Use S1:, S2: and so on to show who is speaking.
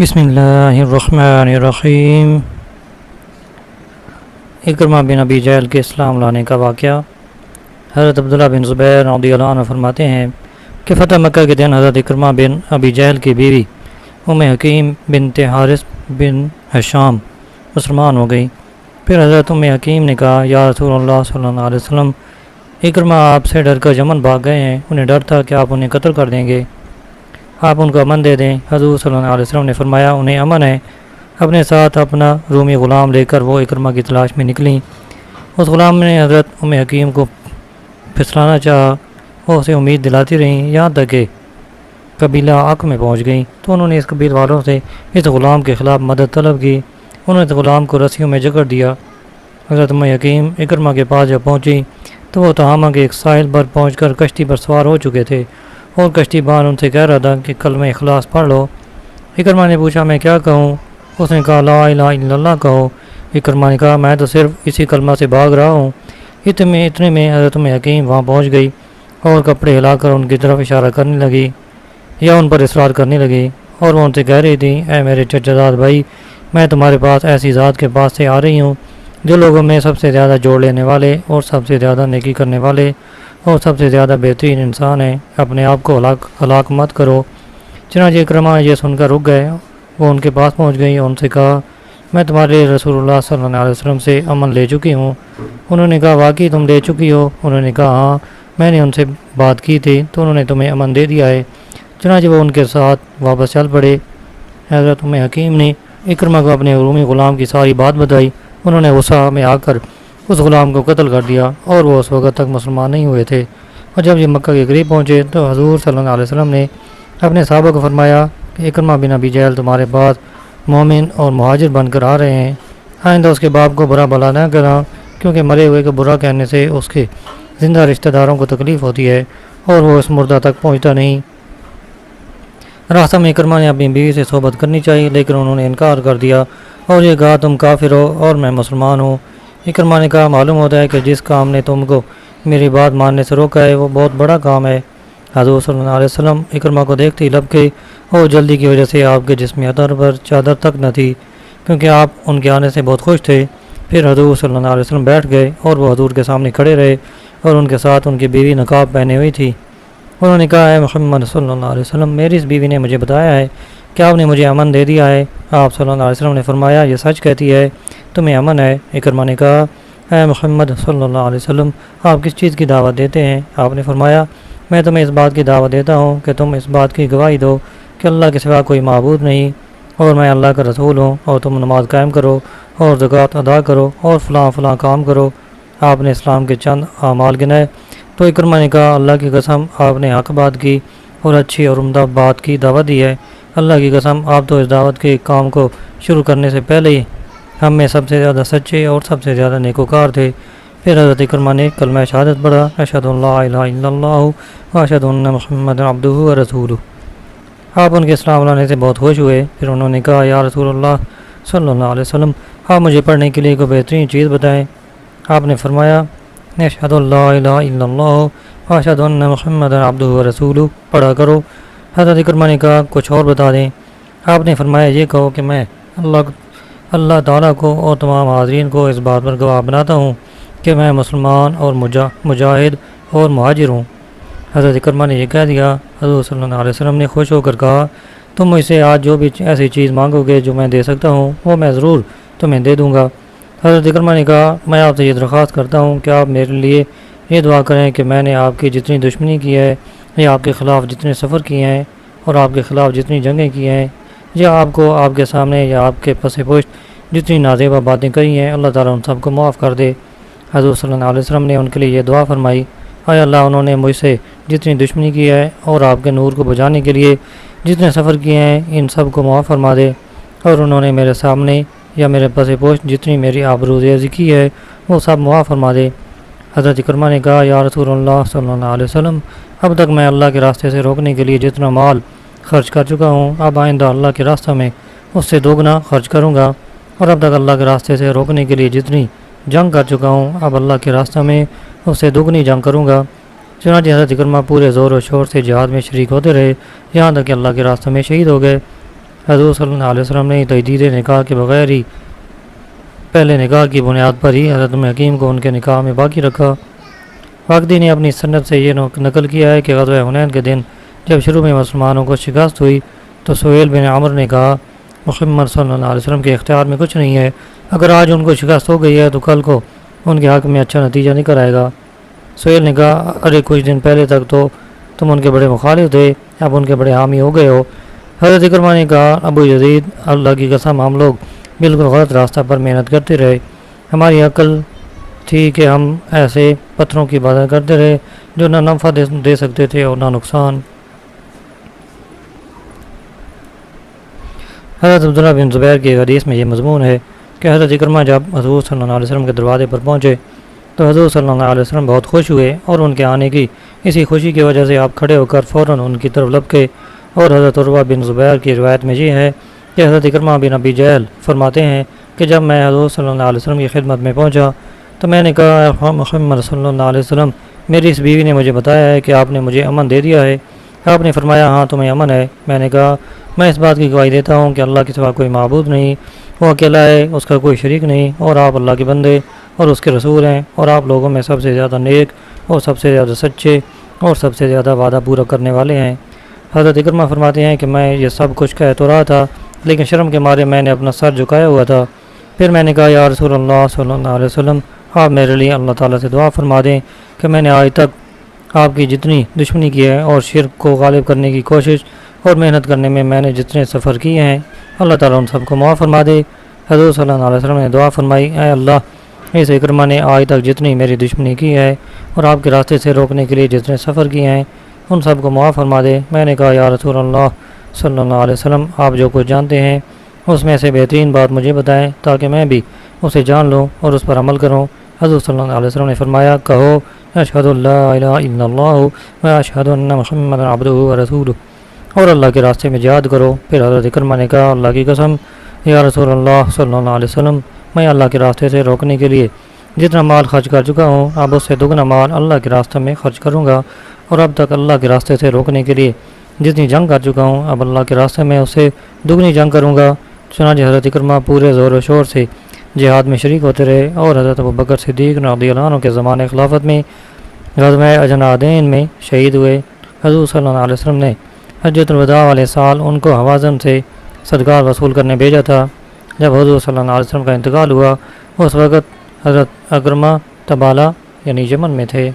S1: بسم اللہ الرحمن الرحیم۔ اکرمہ بن ابی جہل کے اسلام لانے کا واقعہ۔ حضرت عبداللہ بن زبیر رضی اللہ عنہ فرماتے ہیں کہ فتح مکہ کے دن حضرت اکرمہ بن ابی جہل کی بیوی ام حکیم بنت حارث بن ہشام مسلمان ہو گئی۔ پھر حضرت ام حکیم نے کہا، یا رسول اللہ صلی اللہ علیہ وسلم، اکرمہ آپ سے ڈر کر یمن بھاگ گئے ہیں، انہیں ڈر تھا کہ آپ انہیں قتل کر دیں گے، آپ ان کو امن دے دیں۔ حضور صلی اللہ علیہ وسلم نے فرمایا، انہیں امن ہے۔ اپنے ساتھ اپنا رومی غلام لے کر وہ اکرمہ کی تلاش میں نکلیں۔ اس غلام نے حضرت ام حکیم کو پھسلانا چاہا، وہ اسے امید دلاتی رہیں، یہاں تک کہ قبیلہ عق میں پہنچ گئیں تو انہوں نے اس قبیل والوں سے اس غلام کے خلاف مدد طلب کی۔ انہوں نے اس غلام کو رسیوں میں جکڑ دیا۔ حضرت ام حکیم اکرمہ کے پاس جب پہنچی تو وہ تہامہ کے ایک ساحل پر پہنچ کر کشتی پر سوار ہو چکے تھے اور کشتی بان ان سے کہہ رہا تھا کہ کلمہ اخلاص پڑھ لو۔ اکرمہ نے پوچھا، میں کیا کہوں؟ اس نے کہا، لا الہ الا اللہ کہو۔ اکرمہ نے کہا، میں تو صرف اسی کلمہ سے بھاگ رہا ہوں۔ اتنے میں حضرت ام حکیم وہاں پہنچ گئی اور کپڑے ہلا کر ان کی طرف اشارہ کرنے لگی یا ان پر اصرار کرنے لگی، اور وہ ان سے کہہ رہی تھی، اے میرے چچا زاد بھائی، میں تمہارے پاس ایسی ذات کے پاس سے آ رہی ہوں جو لوگوں میں سب سے زیادہ جوڑ لینے والے اور سب سے زیادہ نیکی کرنے والے اور سب سے زیادہ بہترین انسان ہے، اپنے آپ کو ہلاک مت کرو۔ چنانچہ اکرمہ یہ سن کر رک گئے۔ وہ ان کے پاس پہنچ گئی اور ان سے کہا، میں تمہارے رسول اللہ صلی اللہ علیہ وسلم سے امن لے چکی ہوں۔ انہوں نے کہا، واقعی تم لے چکی ہو؟ انہوں نے کہا، ہاں، میں نے ان سے بات کی تھی تو انہوں نے تمہیں امن دے دیا ہے۔ چنانچہ وہ ان کے ساتھ واپس چل پڑے۔ حضرت ام حکیم نے اکرمہ کو اپنے رومی غلام کی ساری بات بتائی۔ انہوں نے غصہ میں آ کر اس غلام کو قتل کر دیا اور وہ اس وقت تک مسلمان نہیں ہوئے تھے۔ اور جب یہ مکہ کے قریب پہنچے تو حضور صلی اللہ علیہ وسلم نے اپنے صحابہ کو فرمایا کہ اکرمہ بن ابی جہل تمہارے پاس مومن اور مہاجر بن کر آ رہے ہیں، آئندہ اس کے باپ کو برا بھلا نہ کہنا، کیونکہ مرے ہوئے کو برا کہنے سے اس کے زندہ رشتہ داروں کو تکلیف ہوتی ہے اور وہ اس مردہ تک پہنچتا نہیں۔ راستہ میں اکرمہ نے اپنی بیوی سے صحبت کرنی چاہیے، لیکن انہوں نے انکار کر دیا اور یہ کہا، تم کافر ہو اور میں مسلمان ہوں۔ اکرمہ نے کہا، معلوم ہوتا ہے کہ جس کام نے تم کو میری بات ماننے سے روکا ہے وہ بہت بڑا کام ہے۔ حضور صلی اللہ علیہ وسلم اکرمہ کو دیکھتے ہی لب کے اور جلدی کی وجہ سے آپ کے جسم عطر پر چادر تک نہ تھی، کیونکہ آپ ان کے آنے سے بہت خوش تھے۔ پھر حضور صلی اللہ علیہ وسلم بیٹھ گئے اور وہ حضور کے سامنے کھڑے رہے اور ان کے ساتھ ان کی بیوی نقاب پہنے ہوئی تھی۔ انہوں نے کہا، اے محمد صلی اللہ علیہ وسلم، میری اس بیوی نے مجھے بتایا ہے کہ آپ نے مجھے امن دے دیا ہے۔ آپ صلی اللہ علیہ وسلم نے فرمایا، یہ سچ کہتی ہے، تمہیں امن ہے؟ اکرمہ نے کہا، اے محمد صلی اللہ علیہ وسلم، آپ کس چیز کی دعوت دیتے ہیں؟ آپ نے فرمایا، میں تمہیں اس بات کی دعوت دیتا ہوں کہ تم اس بات کی گواہی دو کہ اللہ کے سوا کوئی معبود نہیں اور میں اللہ کا رسول ہوں، اور تم نماز قائم کرو اور زکوٰۃ ادا کرو اور فلاں فلاں کام کرو۔ آپ نے اسلام کے چند اعمال گنائے تو اکرمہ نے کہا، اللہ کی قسم، آپ نے حق بات کی اور اچھی اور عمدہ بات کی دعوت دی ہے۔ اللہ کی قسم، آپ تو اس دعوت کے کام کو شروع کرنے سے پہلے ہی ہم میں سب سے زیادہ سچے اور سب سے زیادہ نیکوکار تھے۔ پھر حضرت اکرمہ نے کلمہ شہادت پڑھا، اشہد ان لا الہ الا اللہ و اشہد ان محمد عبدہ و رسولہ۔ آپ ان کے اسلام لانے سے بہت خوش ہوئے۔ پھر انہوں نے کہا، یا رسول اللہ صلی اللہ علیہ وسلم، آپ مجھے پڑھنے کے لیے کوئی بہترین چیز بتائیں۔ آپ نے فرمایا، اشہد ان لا الہ الا اللہ و اشہد ان محمد عبدہ و رسولہ پڑھا کرو۔ حضرت اکرمہ نے کہا، کچھ اور بتا دیں۔ آپ نے فرمایا، یہ کہو کہ میں اللہ تعالیٰ کو اور تمام حاضرین کو اس بات پر گواہ بناتا ہوں کہ میں مسلمان اور مجاہد اور مہاجر ہوں۔ حضرت اکرمہ نے یہ کہہ دیا۔ حضور صلی اللہ علیہ وسلم نے خوش ہو کر کہا، تم مجھ سے آج جو بھی ایسی چیز مانگو گے جو میں دے سکتا ہوں وہ میں ضرور تمہیں دے دوں گا۔ حضرت اکرمہ نے کہا، میں آپ سے یہ درخواست کرتا ہوں کہ آپ میرے لیے یہ دعا کریں کہ میں نے آپ کی جتنی دشمنی کی ہے یا آپ کے خلاف جتنے سفر کیے ہیں اور آپ کے خلاف جتنی جنگیں کی ہیں یا آپ کو آپ کے سامنے یا آپ کے پس پشت جتنی نازیبہ باتیں کہی ہیں، اللہ تعالیٰ ان سب کو معاف کر دے۔ حضور صلی اللہ علیہ وسلم نے ان کے لیے یہ دعا فرمائی، اے اللہ، انہوں نے مجھ سے جتنی دشمنی کی ہے اور آپ کے نور کو بجانے کے لیے جتنے سفر کیے ہیں ان سب کو معاف فرما دے، اور انہوں نے میرے سامنے یا میرے پس پشت جتنی میری آبروریزی کی ہے وہ سب معاف فرما دے۔ حضرت اکرمہ نے کہا، یا رسول اللہ صلی اللہ علیہ وسلم، اب تک میں اللہ کے راستے سے روکنے کے لیے جتنا مال خرچ کر چکا ہوں، اب آئندہ اللہ کے راستہ میں اس سے دوگنا خرچ کروں گا، اور اب تک اللہ کے راستے سے روکنے کے لیے جتنی جنگ کر چکا ہوں، اب اللہ کے راستہ میں اس سے دگنی جنگ کروں گا۔ چنانچہ حضرت اکرمہ پورے زور و شور سے جہاد میں شریک ہوتے رہے، یہاں تک کہ اللہ کے راستے میں شہید ہو گئے۔ حضور صلی اللہ علیہ وسلم نے تجدید نکاح کے بغیر ہی پہلے نکاح کی بنیاد پر ہی حضرت ام حکیم کو ان کے نکاح میں باقی رکھا۔ واقدی نے اپنی سند سے یہ نقل کیا ہے کہ غزوہ حنین کے دن جب شروع میں مسلمانوں کو شکست ہوئی تو سہیل بن عمرو نے کہا محمد صلی اللہ علیہ وسلم کے اختیار میں کچھ نہیں ہے، اگر آج ان کو شکست ہو گئی ہے تو کل کو ان کے حق میں اچھا نتیجہ نکل آئے گا۔ سہیل نے کہا ارے کچھ دن پہلے تک تو تم ان کے بڑے مخالف تھے، اب ان کے بڑے حامی ہو گئے ہو۔ حضرت اکرمہ نے کہا ابو یزید اللہ کی قسم ہم لوگ بالکل غلط راستہ پر محنت کرتے رہے، ہماری عقل تھی کہ ہم ایسے پتھروں کی عبادت کرتے رہے جو نہ نفع دے سکتے تھے اور نہ نقصان۔ حضرت عبداللہ بن زبیر کی حدیث میں یہ مضمون ہے کہ حضرت اکرمہ جب حضور صلی اللہ علیہ وسلم کے دروازے پر پہنچے تو حضور صلی اللہ علیہ وسلم بہت خوش ہوئے اور ان کے آنے کی اسی خوشی کی وجہ سے آپ کھڑے ہو کر فوراً ان کی طرف لپکے۔ اور حضرت عروہ بن زبیر کی روایت میں یہ ہے کہ حضرت اکرمہ بن ابی جہل فرماتے ہیں کہ جب میں حضور صلی اللہ علیہ وسلم کی خدمت میں پہنچا تو میں نے کہا محمد صلی اللہ علیہ وسلم میری اس بیوی نے مجھے بتایا ہے کہ آپ نے مجھے امن دے دیا ہے۔ آپ نے فرمایا ہاں تمہیں امن ہے۔ میں نے کہا میں اس بات کی گواہی دیتا ہوں کہ اللہ کے سوا کوئی معبود نہیں، وہ اکیلا ہے، اس کا کوئی شریک نہیں، اور آپ اللہ کے بندے اور اس کے رسول ہیں، اور آپ لوگوں میں سب سے زیادہ نیک اور سب سے زیادہ سچے اور سب سے زیادہ وعدہ پورا کرنے والے ہیں۔ حضرت اکرمہ فرماتے ہیں کہ میں یہ سب کچھ کہہ تو رہا تھا لیکن شرم کے مارے میں نے اپنا سر جھکایا ہوا تھا۔ پھر میں نے کہا یا رسول اللہ صلی اللہ علیہ وسلم آپ میرے لیے اللہ تعالیٰ سے دعا فرما دیں کہ میں نے آج تک آپ کی جتنی دشمنی کی ہے اور شرک کو غالب کرنے کی کوشش اور محنت کرنے میں نے جتنے سفر کیے ہیں اللہ تعالیٰ ان سب کو معاف فرما دے۔ حضور صلی اللہ علیہ وسلم نے دعا فرمائی اے اللہ اس اکرمہ نے آج تک جتنی میری دشمنی کی ہے اور آپ کے راستے سے روکنے کے لیے جتنے سفر کیے ہیں ان سب کو معاف فرما دے۔ میں نے کہا یا رسول اللہ صلی اللہ علیہ وسلم آپ جو کچھ جانتے ہیں اس میں سے بہترین بات مجھے بتائیں تاکہ میں بھی اسے جان لوں اور اس پر عمل کروں۔ حضور صلی اللہ علیہ وسلم نے فرمایا کہو اشہد اللہ الہ الا اللہ و اشہد ان محمد عبدہ و رسولہ، اور اللہ کے راستے میں جہاد کرو۔ پھر حضرت اکرمہ نے کہا اللہ کی قسم یا رسول اللہ صلی اللہ علیہ وسلم میں اللہ کے راستے سے روکنے کے لیے جتنا مال خرچ کر چکا ہوں اب اس سے دگنا مال اللہ کے راستے میں خرچ کروں گا، اور اب تک اللہ کے راستے سے روکنے کے لیے جتنی جنگ کر چکا ہوں اب اللہ کے راستے میں اس سے دگنی جنگ کروں گا۔ چنانچہ حضرت اکرمہ پورے زور و شور سے جہاد میں شریک ہوتے رہے، اور حضرت ابوبکر صدیق رضی اللہ عنہ کے زمانے خلافت میں غزوہ اجنادین میں شہید ہوئے۔ حضور صلی اللہ علیہ وسلم نے حجۃ الوداع والے سال ان کو حوازن سے صدقات وصول کرنے بھیجا تھا۔ جب حضور صلی اللہ علیہ وسلم کا انتقال ہوا اس وقت حضرت اکرمہ تبالہ یعنی یمن میں تھے۔